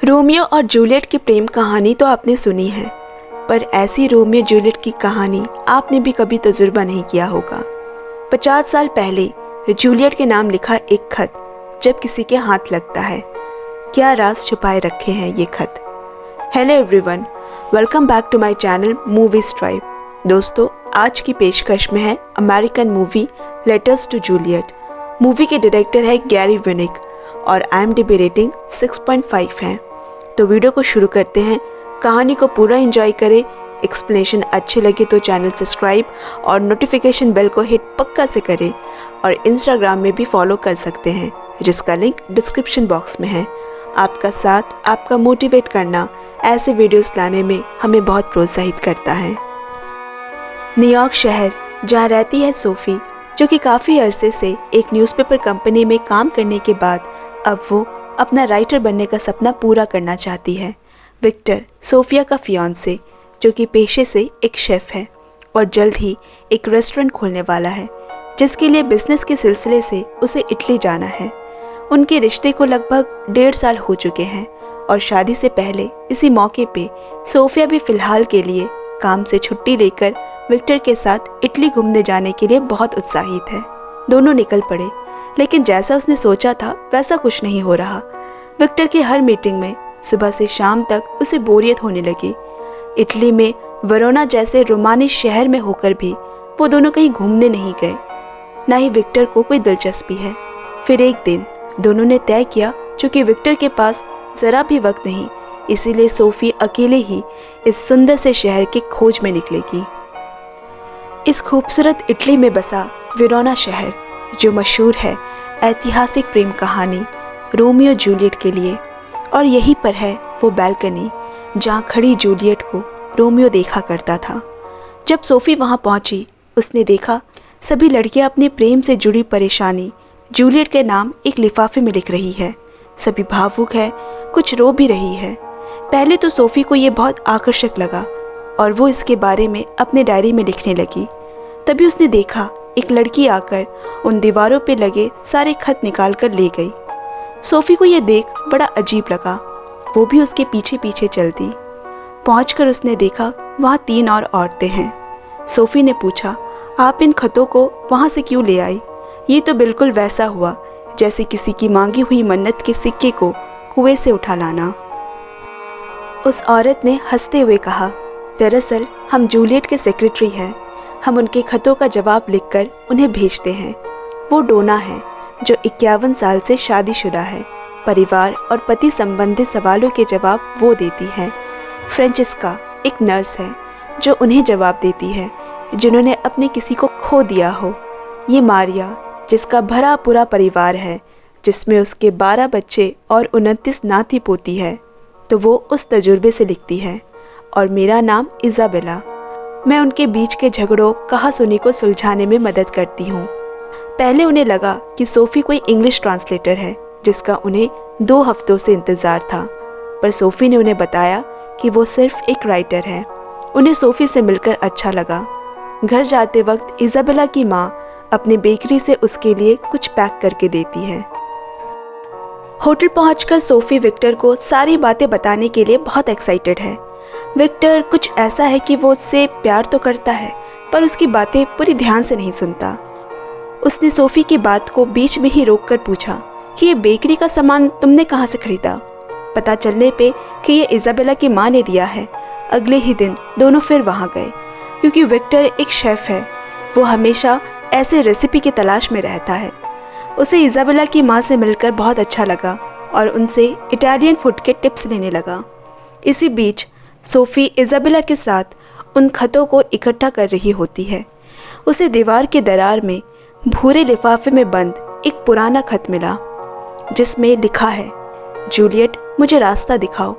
Romeo और Juliet की प्रेम कहानी तो आपने सुनी है, पर ऐसी रोमियो जूलियट की कहानी आपने भी कभी तजुर्बा नहीं किया होगा। 50 साल पहले जूलियट के नाम लिखा एक खत जब किसी के हाथ लगता है, क्या राज छुपाए रखे हैं ये खत। Hello everyone, welcome back to my channel movies tribe. दोस्तों, आज की पेशकश में है American movie letters to Juliet. Movie के डायरेक्टर है गैरी विनिक और IMDb रेटिंग 6.5 है। तो वीडियो को शुरू करते हैं। कहानी को पूरा एंजॉय करें। एक्सप्लेनेशन अच्छे लगे तो चैनल सब्सक्राइब और नोटिफिकेशन बेल को हिट पक्का से करें, और इंस्टाग्राम में भी फॉलो कर सकते हैं जिसका लिंक डिस्क्रिप्शन बॉक्स में है। आपका साथ, आपका मोटिवेट करना ऐसे वीडियोस लाने में हमें बहुत प्रोत्साहित करता है। न्यूयॉर्क शहर जहाँ रहती है सोफी, जो कि काफ़ी अरसे से एक न्यूज़पेपर कंपनी में काम करने के बाद अब वो अपना राइटर बनने का सपना पूरा करना चाहती है। विक्टर, सोफिया का फियांसे, जो कि पेशे से एक शेफ़ है और जल्द ही एक रेस्टोरेंट खोलने वाला है, जिसके लिए बिजनेस के सिलसिले से उसे इटली जाना है। उनके रिश्ते को लगभग 1.5 साल हो चुके हैं और शादी से पहले इसी मौके पे सोफिया भी फ़िलहाल के लिए काम से छुट्टी लेकर विक्टर के साथ इटली घूमने जाने के लिए बहुत उत्साहित है। दोनों निकल पड़े, लेकिन जैसा उसने सोचा था वैसा कुछ नहीं हो रहा। विक्टर की हर मीटिंग में सुबह से शाम तक उसे बोरियत होने लगी। इटली में वरोना जैसे रोमानी शहर में होकर भी वो दोनों कहीं घूमने नहीं गए, ना ही विक्टर को कोई दिलचस्पी है। फिर एक दिन दोनों ने तय किया, चूँकि विक्टर के पास ज़रा भी वक्त नहीं, इसीलिए सोफी अकेले ही इस सुंदर से शहर की खोज में निकलेगी। इस खूबसूरत इटली में बसा वेरोना शहर, जो मशहूर है ऐतिहासिक प्रेम कहानी रोमियो जूलियट के लिए, और यहीं पर है वो बैल्कनी जहाँ खड़ी जूलियट को रोमियो देखा करता था। जब सोफी वहाँ पहुँची, उसने देखा सभी लड़कियाँ अपने प्रेम से जुड़ी परेशानी जूलियट के नाम एक लिफाफे में लिख रही है। सभी भावुक है, कुछ रो भी रही है। पहले तो सोफी को ये बहुत आकर्षक लगा और वो इसके बारे में अपने डायरी में लिखने लगी। तभी उसने देखा एक लड़की आकर उन दीवारों पे लगे सारे खत निकाल कर ले गई। सोफी को यह देख बड़ा अजीब लगा। वो भी उसके पीछे पीछे चल दी। पहुंचकर उसने देखा वहाँ 3 और औरतें हैं। सोफी ने पूछा, आप इन खतों को वहाँ से क्यों ले आई? ये तो बिल्कुल वैसा हुआ जैसे किसी की मांगी हुई मन्नत के सिक्के को कुएं से उठा लाना। उस औरत ने हंसते हुए कहा, दरअसल हम जूलियट के सेक्रेटरी हैं। हम उनके खतों का जवाब लिखकर उन्हें भेजते हैं। वो डोना है, जो 51 साल से शादीशुदा है। परिवार और पति संबंधी सवालों के जवाब वो देती है। फ्रेंचिस्का एक नर्स है, जो उन्हें जवाब देती है जिन्होंने अपने किसी को खो दिया हो। ये मारिया, जिसका भरा पूरा परिवार है, जिसमें उसके 12 बच्चे और 29 नाती पोती है, तो वो उस तजुर्बे से लिखती है। और मेरा नाम इज़ाबेला, मैं उनके बीच के झगड़ों कहासुनी को सुलझाने में मदद करती हूँ। पहले उन्हें लगा कि सोफ़ी कोई इंग्लिश ट्रांसलेटर है, जिसका उन्हें 2 हफ्तों से इंतज़ार था, पर सोफ़ी ने उन्हें बताया कि वो सिर्फ एक राइटर है। उन्हें सोफ़ी से मिलकर अच्छा लगा। घर जाते वक्त इज़ाबेला की माँ अपनी बेकरी से उसके लिए कुछ पैक करके देती है। होटल पहुंचकर सोफ़ी विक्टर को सारी बातें बताने के लिए बहुत एक्साइटेड है। विक्टर कुछ ऐसा है कि वो उससे प्यार तो करता है, पर उसकी बातें पूरी ध्यान से नहीं सुनता। उसने सोफ़ी की बात को बीच में ही रोककर पूछा कि ये बेकरी का सामान तुमने कहाँ से खरीदा? पता चलने पे कि ये इज़ाबेला की माँ ने दिया है। अगले ही दिन दोनों फिर वहाँ गए, क्योंकि विक्टर एक शेफ़ है। वो हमेशा ऐसे रेसिपी की तलाश में रहता है। उसे इज़ाबेला की माँ से मिलकर बहुत अच्छा लगा और उनसे इटालियन फूड के टिप्स लेने लगा। इसी बीच सोफ़ी इज़ाबेला के साथ उन खतों को इकट्ठा कर रही होती है। उसे दीवार के दरार में भूरे लिफाफे में बंद एक पुराना खत मिला, जिसमें लिखा है, जूलियट, मुझे रास्ता दिखाओ।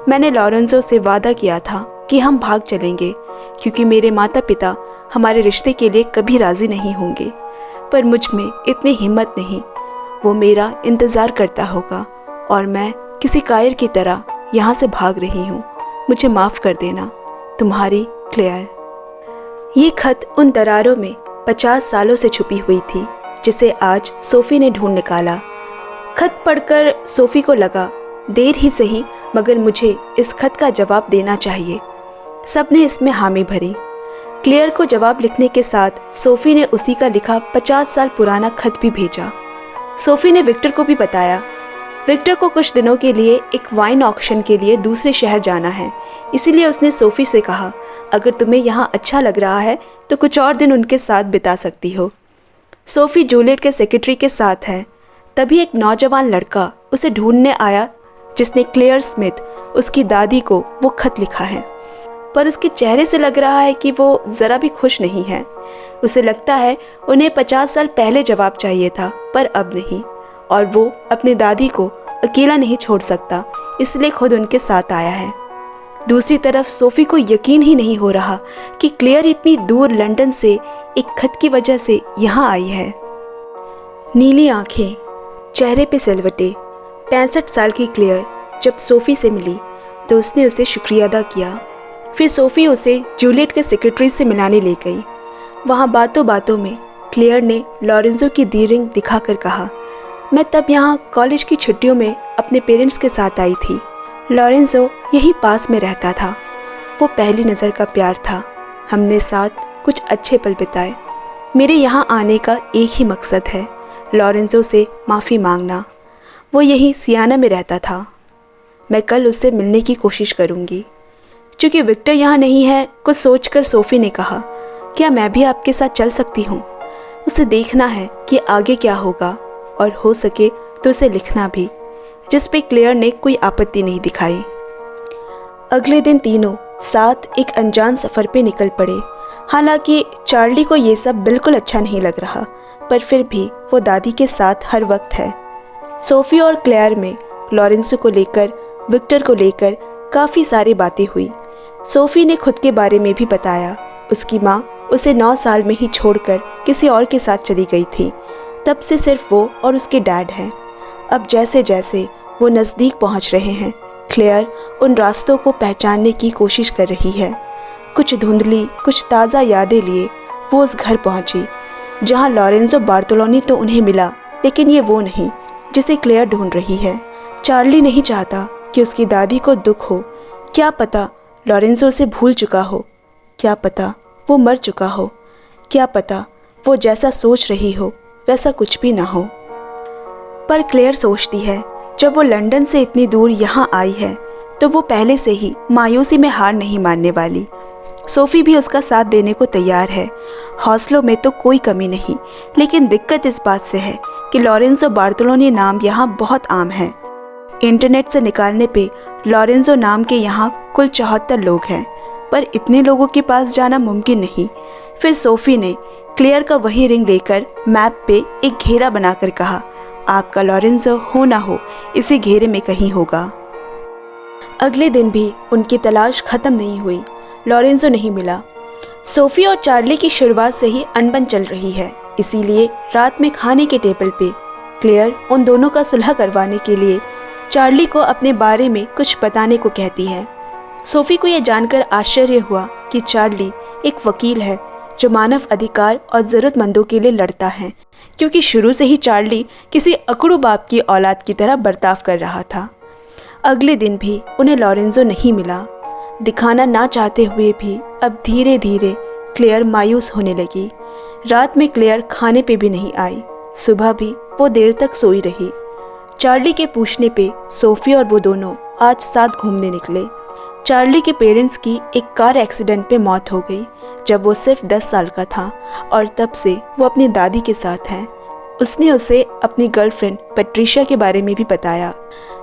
मैंने लॉरेंजो से वादा किया था कि हम भाग चलेंगे, क्योंकि मेरे माता पिता हमारे रिश्ते के लिए कभी राज़ी नहीं होंगे, पर मुझ में इतनी हिम्मत नहीं। वो मेरा इंतज़ार करता होगा और मैं किसी कायर की तरह यहाँ से भाग रही हूँ। मुझे माफ़ कर देना, तुम्हारी क्लेयर। ये खत उन दरारों में 50 सालों से छुपी हुई थी, जिसे आज सोफ़ी ने ढूंढ निकाला। खत पढ़कर सोफ़ी को लगा, देर ही सही मगर मुझे इस खत का जवाब देना चाहिए। सबने इसमें हामी भरी। क्लेयर को जवाब लिखने के साथ सोफी ने उसी का लिखा 50 साल पुराना खत भी भेजा। सोफी ने विक्टर को भी बताया। विक्टर को कुछ दिनों के लिए एक वाइन ऑक्शन के लिए दूसरे शहर जाना है, इसीलिए उसने सोफी से कहा, अगर तुम्हें यहाँ अच्छा लग रहा है तो कुछ और दिन उनके साथ बिता सकती हो। सोफी जूलियट के सेक्रेटरी के साथ है। तभी एक नौजवान लड़का उसे ढूंढने आया जिसने क्लेयर स्मिथ, उसकी दादी को वो खत लिखा है, पर उसके चेहरे से लग रहा है कि वो ज़रा भी खुश नहीं है। उसे लगता है उन्हें 50 साल पहले जवाब चाहिए था, पर अब नहीं, और वो अपनी दादी को अकेला नहीं छोड़ सकता, इसलिए खुद उनके साथ आया है। दूसरी तरफ सोफी को यकीन ही नहीं हो रहा कि क्लेयर इतनी दूर लंदन से एक खत की वजह से यहाँ आई है। नीली आंखें, चेहरे पे सिलवटें। 65 साल की क्लेयर जब सोफी से मिली तो उसने उसे शुक्रिया अदा किया। फिर सोफी उसे जूलियट के सेक्रेटरी से मिलाने ले गई। वहाँ बातों बातों में क्लेयर ने लॉरेंजो की दी रिंग दिखाकर कहा, मैं तब यहाँ कॉलेज की छुट्टियों में अपने पेरेंट्स के साथ आई थी। लॉरेंजो यही पास में रहता था। वो पहली नज़र का प्यार था। हमने साथ कुछ अच्छे पल बिताए। मेरे यहाँ आने का एक ही मकसद है, लॉरेंजो से माफ़ी मांगना। वो यहीं सियाना में रहता था। मैं कल उससे मिलने की कोशिश करूँगी। चूँकि विक्टर यहाँ नहीं है, कुछ सोचकर सोफी ने कहा, क्या मैं भी आपके साथ चल सकती हूँ? उसे देखना है कि आगे क्या होगा, और हो सके तो उसे लिखना भी, जिस पे क्लेयर ने कोई आपत्ति नहीं दिखाई। अगले दिन तीनों साथ एक अनजान सफ़र पे निकल पड़े। हालांकि चार्ली को ये सब बिल्कुल अच्छा नहीं लग रहा, पर फिर भी वो दादी के साथ हर वक्त है। सोफी और क्लेयर में लॉरेंसो को लेकर, विक्टर को लेकर काफ़ी सारी बातें हुई। सोफी ने खुद के बारे में भी बताया। उसकी माँ उसे 9 साल में ही छोड़कर किसी और के साथ चली गई थी। तब से सिर्फ वो और उसके डैड हैं। अब जैसे जैसे वो नज़दीक पहुंच रहे हैं, क्लेयर उन रास्तों को पहचानने की कोशिश कर रही है। कुछ धुंधली, कुछ ताज़ा यादें लिए वो उस घर पहुंची जहां लॉरेंजो बार्तोलोनी तो उन्हें मिला, लेकिन ये वो नहीं जिसे क्लेयर ढूंढ रही है। चार्ली नहीं चाहता कि उसकी दादी को दुख हो। क्या पता लॉरेंजो उसे भूल चुका हो, क्या पता वो मर चुका हो, क्या पता वो जैसा सोच रही हो वैसा कुछ भी ना हो। पर क्लेयर सोचती है, जब वो लंदन से इतनी दूर यहाँ आई है तो वो पहले से ही मायूसी में हार नहीं मानने वाली। सोफी भी उसका साथ देने को तैयार है। हौसलों में तो कोई कमी नहीं, लेकिन दिक्कत इस बात से है कि लॉरेंजो बार्तोलोनी नाम यहाँ बहुत आम है। इंटरनेट से निकालने पे लॉरेंजो नाम के यहाँ कुल 74 लोग हैं, पर इतने लोगों के पास जाना मुमकिन नहीं। फिर सोफी ने क्लेयर का वही रिंग लेकर मैप पे एक घेरा बनाकर कहा, आपका लॉरेंजो हो ना हो इसी घेरे में कहीं होगा। अगले दिन भी उनकी तलाश खत्म नहीं हुई। लॉरेंजो नहीं मिला। सोफी और चार्ली की शुरुआत से ही अनबन चल रही है, इसीलिए रात में खाने के टेबल पे क्लेयर उन दोनों का सुलह करवाने के लिए चार्ली को अपने बारे में कुछ बताने को कहती है। सोफी को यह जानकर आश्चर्य हुआ कि चार्ली एक वकील है जो मानव अधिकार और ज़रूरतमंदों के लिए लड़ता है, क्योंकि शुरू से ही चार्ली किसी अकड़ू बाप की औलाद की तरह बर्ताव कर रहा था। अगले दिन भी उन्हें लॉरेंजो नहीं मिला। दिखाना ना चाहते हुए भी अब धीरे धीरे क्लेयर मायूस होने लगी। रात में क्लेयर खाने पे भी नहीं आई। सुबह भी वो देर तक सोई रही। चार्ली के पूछने पे सोफी और वो दोनों आज साथ घूमने निकले। चार्ली के पेरेंट्स की एक कार एक्सीडेंट पे मौत हो गई जब वो सिर्फ 10 साल का था, और तब से वो अपनी दादी के साथ है। उसने उसे अपनी गर्लफ्रेंड पैट्रिशिया के बारे में भी बताया,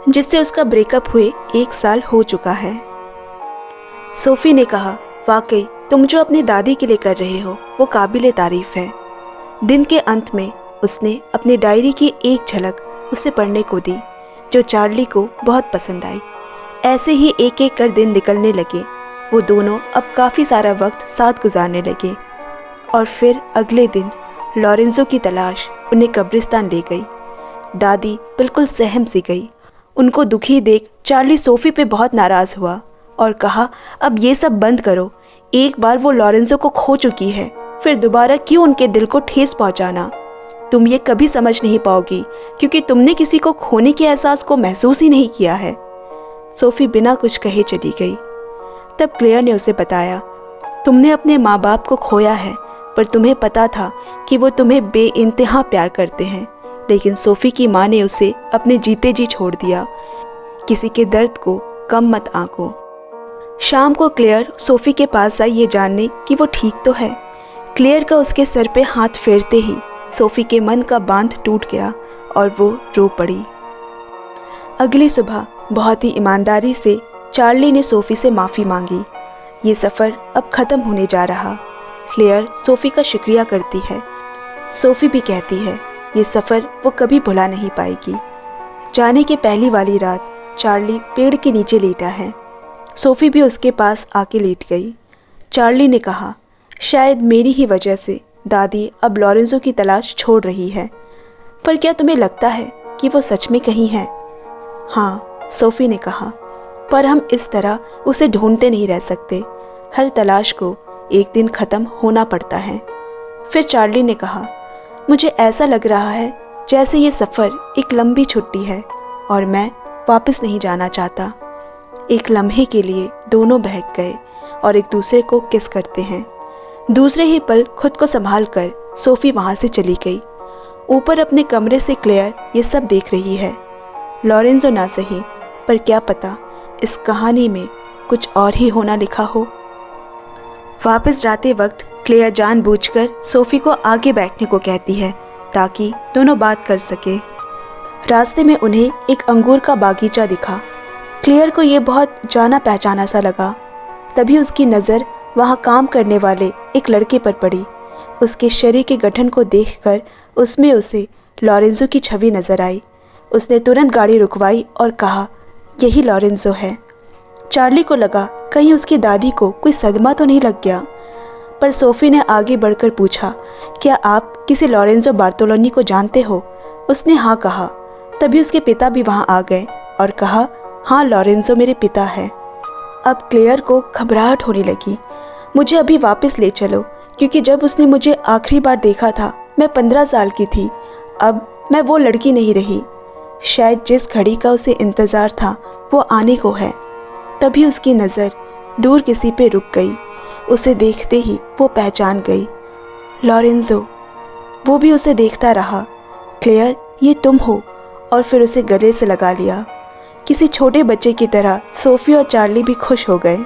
जिससे उसका ब्रेकअप हुए 1 साल हो चुका है। सोफी ने कहा, वाकई तुम जो अपनी दादी के लिए कर रहे हो वो काबिले तारीफ है। दिन के अंत में उसने अपनी डायरी की एक झलक उसे पढ़ने को दी, जो चार्ली को बहुत पसंद आई। ऐसे ही एक एक कर दिन निकलने लगे। वो दोनों अब काफ़ी सारा वक्त साथ गुजारने लगे। और फिर अगले दिन लॉरेंजो की तलाश उन्हें कब्रिस्तान ले गई। दादी बिल्कुल सहम सी गई। उनको दुखी देख चार्ली सोफी पे बहुत नाराज़ हुआ और कहा, अब ये सब बंद करो। एक बार वो लॉरेंजो को खो चुकी है, फिर दोबारा क्यों उनके दिल को ठेस पहुंचाना। तुम ये कभी समझ नहीं पाओगी, क्योंकि तुमने किसी को खोने के एहसास को महसूस ही नहीं किया है। सोफ़ी बिना कुछ कहे चली गई। तब क्लेयर ने उसे बताया, तुमने अपने माँ बाप को खोया है, पर तुम्हें पता था कि वो तुम्हें बेइंतहा प्यार करते हैं, लेकिन सोफ़ी की माँ ने उसे अपने जीते जी छोड़ दिया। किसी के दर्द को कम मत आंको। शाम को क्लेयर सोफ़ी के पास आई ये जानने कि वो ठीक तो है। क्लेयर का उसके सर पे हाथ फेरते ही सोफ़ी के मन का बांध टूट गया और वो रो पड़ी। अगली सुबह बहुत ही ईमानदारी से चार्ली ने सोफ़ी से माफ़ी मांगी। ये सफ़र अब ख़त्म होने जा रहा। क्लेयर सोफ़ी का शुक्रिया करती है। सोफ़ी भी कहती है ये सफ़र वो कभी भुला नहीं पाएगी। जाने के पहली वाली रात चार्ली पेड़ के नीचे लेटा है। सोफ़ी भी उसके पास आके लेट गई। चार्ली ने कहा, शायद मेरी ही वजह से दादी अब लॉरेंज़ो की तलाश छोड़ रही है, पर क्या तुम्हें लगता है कि वो सच में कहीं है? हाँ, सोफ़ी ने कहा, पर हम इस तरह उसे ढूंढते नहीं रह सकते। हर तलाश को एक दिन ख़त्म होना पड़ता है। फिर चार्ली ने कहा, मुझे ऐसा लग रहा है जैसे ये सफ़र एक लंबी छुट्टी है और मैं वापस नहीं जाना चाहता। एक लम्हे के लिए दोनों बहक गए और एक दूसरे को किस करते हैं। दूसरे ही पल खुद को संभाल कर सोफ़ी वहाँ से चली गई। ऊपर अपने कमरे से क्लेयर ये सब देख रही है। लॉरेंज़ो ना सही, पर क्या पता इस कहानी में कुछ और ही होना लिखा हो। वापस जाते वक्त क्लेयर जानबूझकर सोफ़ी को आगे बैठने को कहती है ताकि दोनों बात कर सके। रास्ते में उन्हें एक अंगूर का बागीचा दिखा। क्लेयर को ये बहुत जाना पहचाना सा लगा। तभी उसकी नज़र वहाँ काम करने वाले एक लड़के पर पड़ी। उसके शरीर के गठन को देखकर उसमें उसे लॉरेंज़ो की छवि नज़र आई। उसने तुरंत गाड़ी रुकवाई और कहा, यही लॉरेंज़ो है। चार्ली को लगा कहीं उसकी दादी को कोई सदमा तो नहीं लग गया, पर सोफ़ी ने आगे बढ़कर पूछा, क्या आप किसी लॉरेंज़ो बार्तोलोनी को जानते हो? उसने हाँ कहा। तभी उसके पिता भी वहाँ आ गए और कहा, हाँ, लॉरेंज़ो मेरे पिता है। अब क्लेयर को घबराहट होने लगी। मुझे अभी वापस ले चलो, क्योंकि जब उसने मुझे आखिरी बार देखा था मैं 15 साल की थी। अब मैं वो लड़की नहीं रही। शायद जिस घड़ी का उसे इंतज़ार था वो आने को है। तभी उसकी नज़र दूर किसी पे रुक गई। उसे देखते ही वो पहचान गई, लॉरेंज़ो। वो भी उसे देखता रहा। क्लेयर, ये तुम हो? और फिर उसे गले से लगा लिया। किसी छोटे बच्चे की तरह सोफ़ी और चार्ली भी खुश हो गए।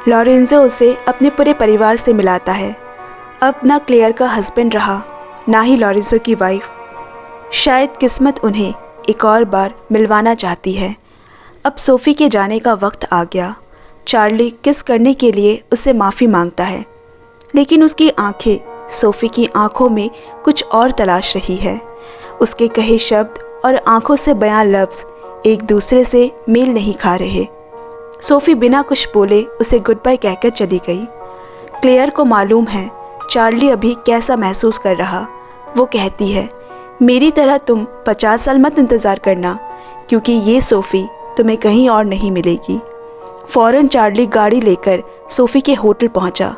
लॉरेंज़ो उसे अपने पूरे परिवार से मिलाता है। अब ना क्लेयर का हस्बैंड रहा, ना ही लॉरेंज़ो की वाइफ। शायद किस्मत उन्हें एक और बार मिलवाना चाहती है। अब सोफ़ी के जाने का वक्त आ गया। चार्ली किस करने के लिए उससे माफ़ी मांगता है, लेकिन उसकी आंखें सोफ़ी की आंखों में कुछ और तलाश रही है। उसके कहे शब्द और आंखों से बयां लफ्ज़ एक दूसरे से मेल नहीं खा रहे। सोफ़ी बिना कुछ बोले उसे गुड बाय कहकर चली गई। क्लेयर को मालूम है चार्ली अभी कैसा महसूस कर रहा। वो कहती है, मेरी तरह तुम 50 साल मत इंतज़ार करना, क्योंकि ये सोफ़ी तुम्हें कहीं और नहीं मिलेगी। फ़ौरन चार्ली गाड़ी लेकर सोफ़ी के होटल पहुंचा,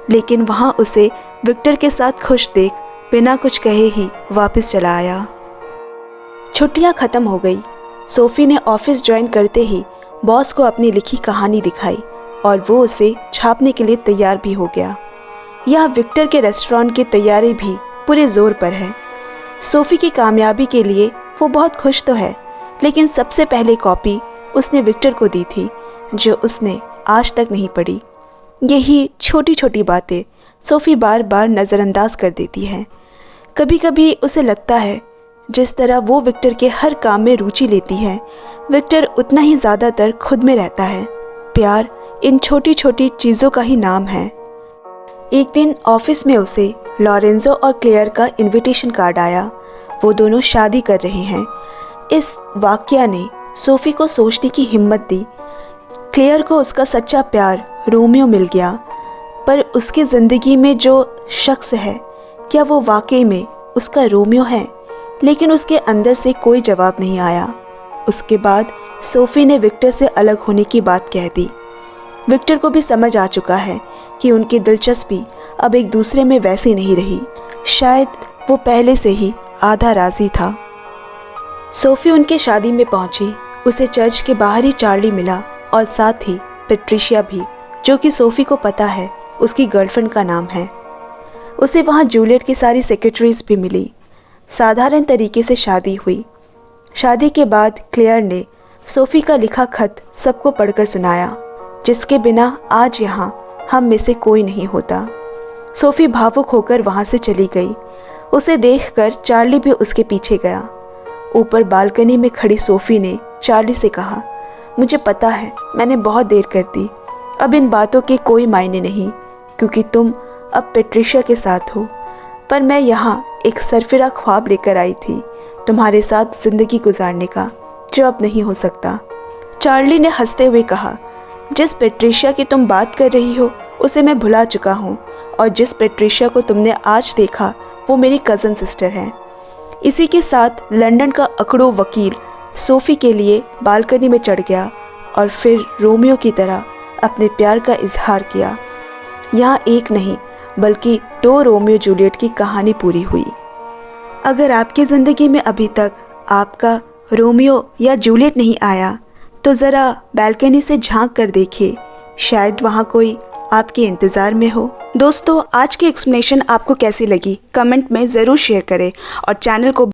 लेकिन वहां उसे विक्टर के साथ खुश देख बिना कुछ कहे ही वापस चला आया। छुट्टियां ख़त्म हो गई। सोफ़ी ने ऑफिस ज्वाइन करते ही बॉस को अपनी लिखी कहानी दिखाई और वो उसे छापने के लिए तैयार भी हो गया। यह विक्टर के रेस्टोरेंट की तैयारी भी पूरे ज़ोर पर है। सोफ़ी की कामयाबी के लिए वो बहुत खुश तो है, लेकिन सबसे पहले कॉपी उसने विक्टर को दी थी, जो उसने आज तक नहीं पढ़ी। यही छोटी छोटी बातें सोफ़ी बार बार नज़रअंदाज कर देती है। कभी कभी उसे लगता है जिस तरह वो विक्टर के हर काम में रुचि लेती है, विक्टर उतना ही ज़्यादातर खुद में रहता है। प्यार इन छोटी छोटी चीज़ों का ही नाम है। एक दिन ऑफिस में उसे लॉरेंज़ो और क्लेयर का इनविटेशन कार्ड आया। वो दोनों शादी कर रहे हैं। इस वाक़या ने सोफ़ी को सोचने की हिम्मत दी। क्लेयर को उसका सच्चा प्यार रोमियो मिल गया, पर उसकी ज़िंदगी में जो शख्स है, क्या वो वाकई में उसका रोमियो है? लेकिन उसके अंदर से कोई जवाब नहीं आया। उसके बाद सोफ़ी ने विक्टर से अलग होने की बात कह दी। विक्टर को भी समझ आ चुका है कि उनकी दिलचस्पी अब एक दूसरे में वैसी नहीं रही। शायद वो पहले से ही आधा राज़ी था। सोफ़ी उनके शादी में पहुंची उसे चर्च के बाहर ही चार्ली मिला और साथ ही पैट्रिशिया भी, जो कि सोफी को पता है उसकी गर्लफ्रेंड का नाम है। उसे वहाँ जूलियट की सारी सेक्रेटरीज भी मिली। साधारण तरीके से शादी हुई। शादी के बाद क्लेयर ने सोफी का लिखा खत सबको पढ़कर सुनाया, जिसके बिना आज यहाँ हम में से कोई नहीं होता। सोफी भावुक होकर वहाँ से चली गई। उसे देखकर चार्ली भी उसके पीछे गया। ऊपर बालकनी में खड़ी सोफी ने चार्ली से कहा, मुझे पता है मैंने बहुत देर कर दी। अब इन बातों के कोई मायने नहीं, क्योंकि तुम अब पैट्रिशिया के साथ हो। पर मैं यहाँ एक सरफिरा ख्वाब लेकर आई थी, तुम्हारे साथ ज़िंदगी गुजारने का, जो अब नहीं हो सकता। चार्ली ने हंसते हुए कहा, जिस पैट्रिशिया की तुम बात कर रही हो उसे मैं भुला चुका हूँ, और जिस पैट्रिशिया को तुमने आज देखा वो मेरी कज़न सिस्टर है। इसी के साथ लंदन का अकड़ू वकील सोफ़ी के लिए बालकनी में चढ़ गया और फिर रोमियो की तरह अपने प्यार का इजहार किया। यहाँ एक नहीं बल्कि 2 रोमियो जूलियट की कहानी पूरी हुई। अगर आपकी ज़िंदगी में अभी तक आपका रोमियो या जूलियट नहीं आया तो ज़रा बालकनी से झांक कर देखिए, शायद वहाँ कोई आपके इंतज़ार में हो। दोस्तों, आज की एक्सप्लेनेशन आपको कैसी लगी कमेंट में ज़रूर शेयर करें और चैनल को